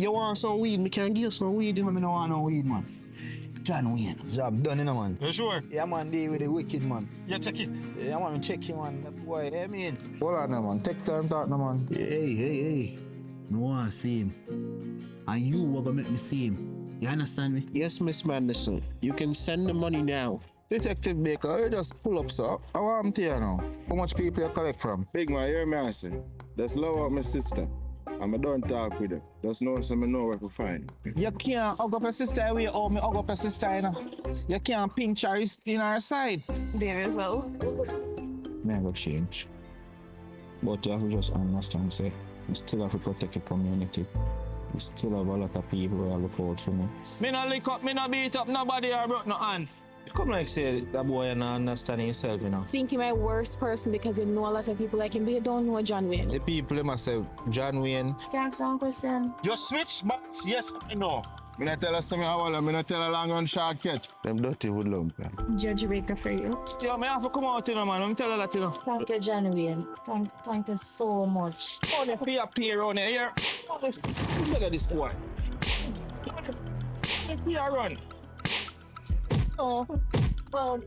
You want some weed? Me can give you some weed. You know me no want no weed, man. John Wayne. Job done, you know, man. You sure? Yeah, man, deal with the wicked, man. Yeah, check it. Yeah, man, check him, man. That boy, I mean. Hold on, now, man. Take time talk, now, man. Hey. Me want to see him. And you are going to make me see him. You understand me? Yes, Miss Madison. You can send the money now. Detective Baker, you just pull up, sir. I want him to you now. How much people you collect from? Big man, hear me answer. Just love out my sister. And I don't talk with her. Just know so I know where to find her. You can't hug up your sister away or me hug up your sister, you know. You can't pinch her in her side. There as well. Me go change. But you have to just understand, say, we still have to protect the community. We still have a lot of people who look out for me. Me no lick up, me no beat up nobody or broke no hand. You come like say that boy you not understanding yourself, you know. Think you're my worst person because you know a lot of people like him, but you don't know John Wayne. The people them say John Wayne. Can I ask one question? Just switch, but yes, I know. Me not tell her something how well, me not tell her long run short catch. Them dirty hoodlum. Judge Baker for you. Yo, me have to come out, you know, man. Let me tell her that, you know. Thank you, John Wayne. Thank you so much. Oh, they be a peer on here. Oh, look at this boy. Let me run. Oh. Well,